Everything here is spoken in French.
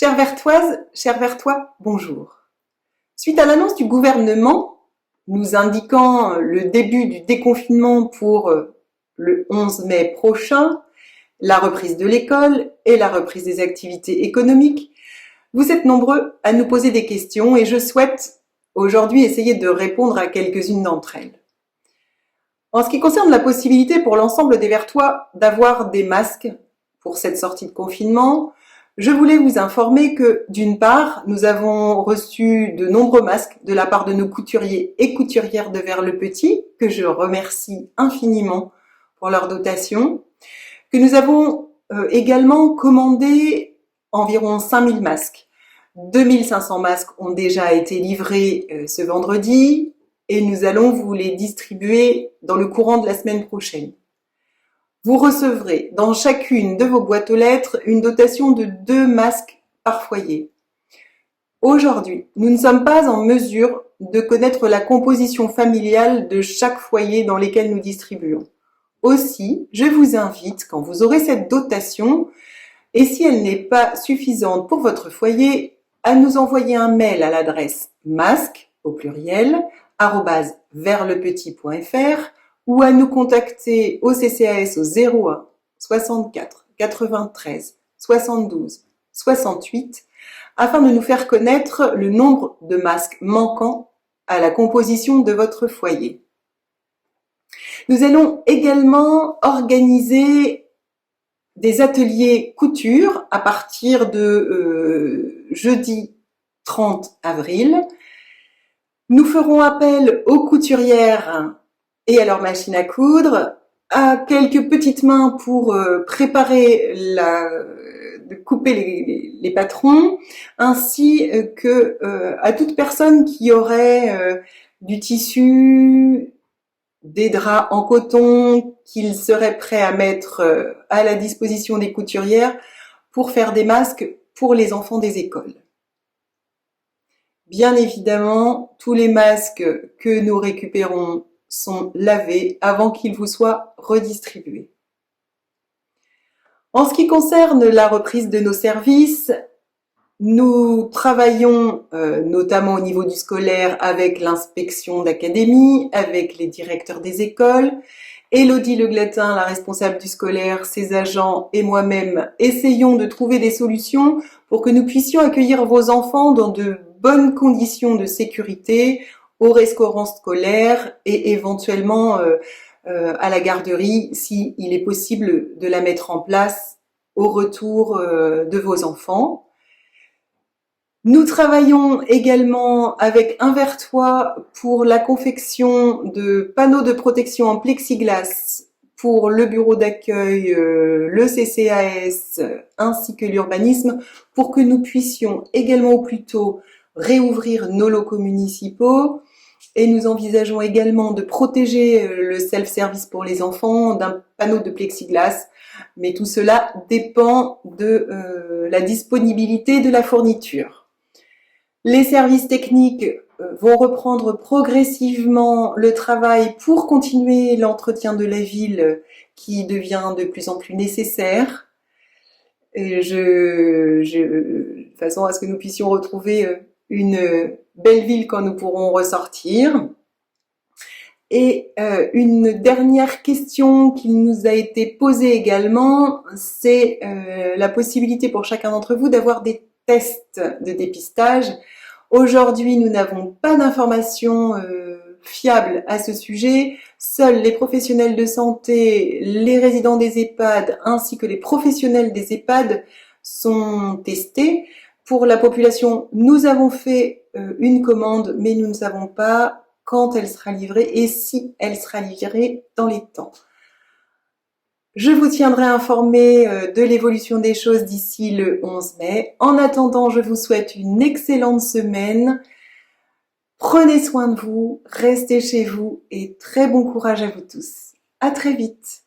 Chères Vertoises, chers Vertois, bonjour. Suite à l'annonce du gouvernement nous indiquant le début du déconfinement pour le 11 mai prochain, la reprise de l'école et la reprise des activités économiques, vous êtes nombreux à nous poser des questions et je souhaite aujourd'hui essayer de répondre à quelques-unes d'entre elles. En ce qui concerne la possibilité pour l'ensemble des Vertois d'avoir des masques pour cette sortie de confinement, je voulais vous informer que, d'une part, nous avons reçu de nombreux masques de la part de nos couturiers et couturières de Vers-le-Petit, que je remercie infiniment pour leur dotation, que nous avons également commandé environ 5000 masques. 2500 masques ont déjà été livrés ce vendredi et nous allons vous les distribuer dans le courant de la semaine prochaine. Vous recevrez dans chacune de vos boîtes aux lettres une dotation de 2 masques par foyer. Aujourd'hui, nous ne sommes pas en mesure de connaître la composition familiale de chaque foyer dans lesquels nous distribuons. Aussi, je vous invite, quand vous aurez cette dotation, et si elle n'est pas suffisante pour votre foyer, à nous envoyer un mail à l'adresse masque, au pluriel, @verlepetit.fr ou à nous contacter au CCAS au 01 64 93 72 68 afin de nous faire connaître le nombre de masques manquants à la composition de votre foyer. Nous allons également organiser des ateliers couture à partir de jeudi 30 avril. Nous ferons appel aux couturières et à leur machine à coudre, à quelques petites mains pour préparer de couper les patrons, ainsi que à toute personne qui aurait du tissu, des draps en coton qu'ils seraient prêts à mettre à la disposition des couturières pour faire des masques pour les enfants des écoles. Bien évidemment, tous les masques que nous récupérons sont lavés avant qu'ils vous soient redistribués. En ce qui concerne la reprise de nos services, nous travaillons notamment au niveau du scolaire avec l'inspection d'académie, avec les directeurs des écoles. Élodie Le Glatin, la responsable du scolaire, ses agents et moi-même essayons de trouver des solutions pour que nous puissions accueillir vos enfants dans de bonnes conditions de sécurité au restaurant scolaire et éventuellement à la garderie si il est possible de la mettre en place au retour de vos enfants. Nous travaillons également avec un Vertois pour la confection de panneaux de protection en plexiglas pour le bureau d'accueil, le CCAS ainsi que l'urbanisme pour que nous puissions également au plus tôt réouvrir nos locaux municipaux. Et nous envisageons également de protéger le self-service pour les enfants d'un panneau de plexiglas. Mais tout cela dépend de la disponibilité de la fourniture. Les services techniques vont reprendre progressivement le travail pour continuer l'entretien de la ville qui devient de plus en plus nécessaire. Et de façon à ce que nous puissions retrouver une belle ville quand nous pourrons ressortir. Et une dernière question qui nous a été posée également, c'est la possibilité pour chacun d'entre vous d'avoir des tests de dépistage. Aujourd'hui, nous n'avons pas d'informations fiables à ce sujet. Seuls les professionnels de santé, les résidents des EHPAD ainsi que les professionnels des EHPAD sont testés. Pour la population, nous avons fait une commande, mais nous ne savons pas quand elle sera livrée et si elle sera livrée dans les temps. Je vous tiendrai informé de l'évolution des choses d'ici le 11 mai. En attendant, je vous souhaite une excellente semaine. Prenez soin de vous, restez chez vous et très bon courage à vous tous. À très vite.